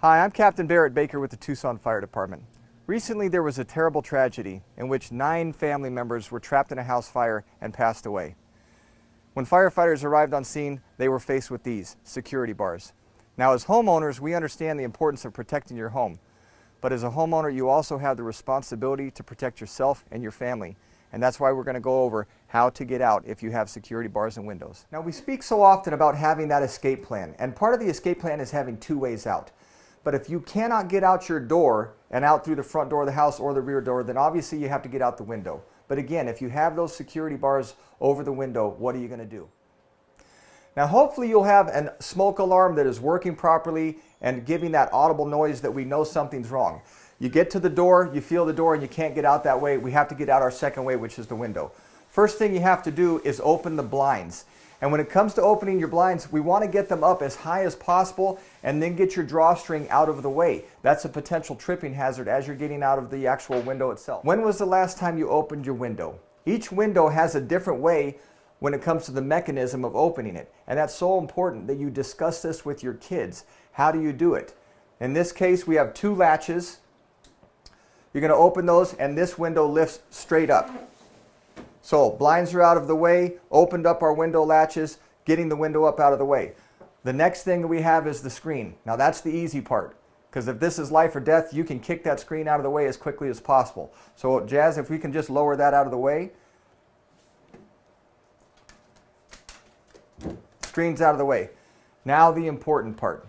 Hi, I'm Captain Barrett Baker with the Tucson Fire Department. Recently there was a terrible tragedy in which 9 family members were trapped in a house fire and passed away. When firefighters arrived on scene, they were faced with these security bars. Now, as homeowners, we understand the importance of protecting your home. But as a homeowner, you also have the responsibility to protect yourself and your family. And that's why we're going to go over how to get out if you have security bars and windows. Now, we speak so often about having that escape plan. And part of the escape plan is having 2 ways out. But if you cannot get out your door and out through the front door of the house or the rear door, then obviously you have to get out the window. But again, if you have those security bars over the window, what are you going to do? Now, hopefully you'll have a smoke alarm that is working properly and giving that audible noise that we know something's wrong. You get to the door, you feel the door, and you can't get out that way. We have to get out our second way, which is the window. First thing you have to do is open the blinds. And when it comes to opening your blinds, we want to get them up as high as possible and then get your drawstring out of the way. That's a potential tripping hazard as you're getting out of the actual window itself. When was the last time you opened your window? Each window has a different way when it comes to the mechanism of opening it. And that's so important that you discuss this with your kids. How do you do it? In this case, we have 2 latches. You're going to open those and this window lifts straight up. So blinds are out of the way, opened up our window latches, getting the window up out of the way. The next thing we have is the screen. Now that's the easy part, because if this is life or death, you can kick that screen out of the way as quickly as possible. So Jazz, if we can just lower that out of the way. Screen's out of the way. Now the important part.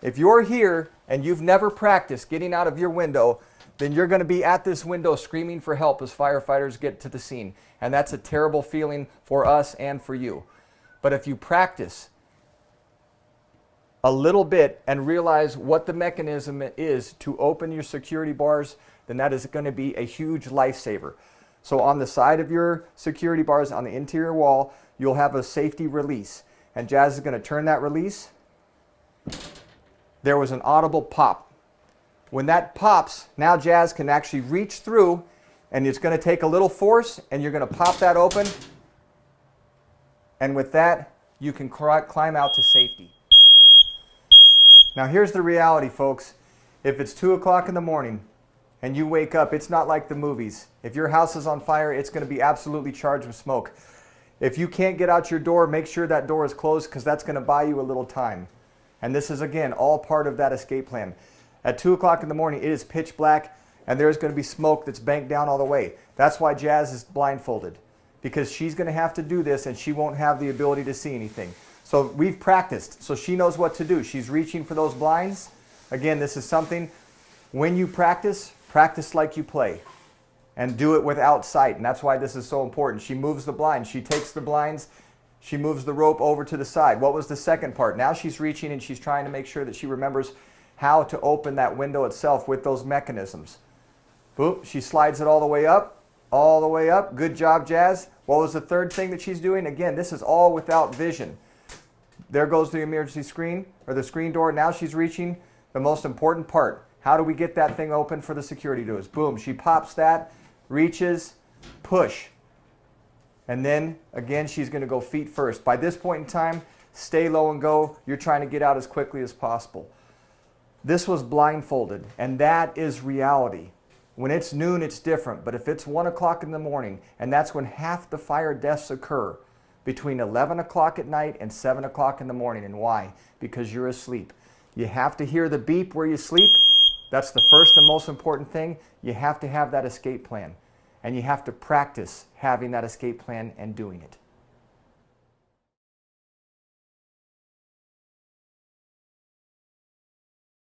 If you're here and you've never practiced getting out of your window, then you're going to be at this window screaming for help as firefighters get to the scene. And that's a terrible feeling for us and for you. But if you practice a little bit and realize what the mechanism is to open your security bars, then that is going to be a huge lifesaver. So on the side of your security bars, on the interior wall, you'll have a safety release. And Jazz is going to turn that release. There was an audible pop. When that pops, now Jazz can actually reach through, and it's going to take a little force, and you're going to pop that open. And with that, you can climb out to safety. Now here's the reality, folks. If it's 2 o'clock in the morning and you wake up, it's not like the movies. If your house is on fire, it's going to be absolutely charged with smoke. If you can't get out your door, make sure that door is closed, because that's going to buy you a little time. And this is, again, all part of that escape plan. At 2 o'clock in the morning, it is pitch black, and there's going to be smoke that's banked down all the way. That's why Jazz is blindfolded, because she's going to have to do this, and she won't have the ability to see anything. So we've practiced, so she knows what to do. She's reaching for those blinds. Again, this is something, when you practice, practice like you play, and do it without sight, and that's why this is so important. She moves the blinds. She takes the blinds. She moves the rope over to the side. What was the second part? Now she's reaching, and she's trying to make sure that she remembers how to open that window itself with those mechanisms. Boop, she slides it all the way up, all the way up. Good job, Jazz. What was the third thing that she's doing? Again, this is all without vision. There goes the emergency screen, or the screen door. Now she's reaching the most important part. How do we get that thing open for the security doors? Boom, she pops that, reaches, push. And then, again, she's going to go feet first. By this point in time, stay low and go. You're trying to get out as quickly as possible. This was blindfolded, and that is reality. When it's noon, it's different, but if it's 1 o'clock in the morning, and that's when half the fire deaths occur, between 11 o'clock at night and 7 o'clock in the morning. And why? Because you're asleep. You have to hear the beep where you sleep. That's the first and most important thing. You have to have that escape plan, and you have to practice having that escape plan and doing it.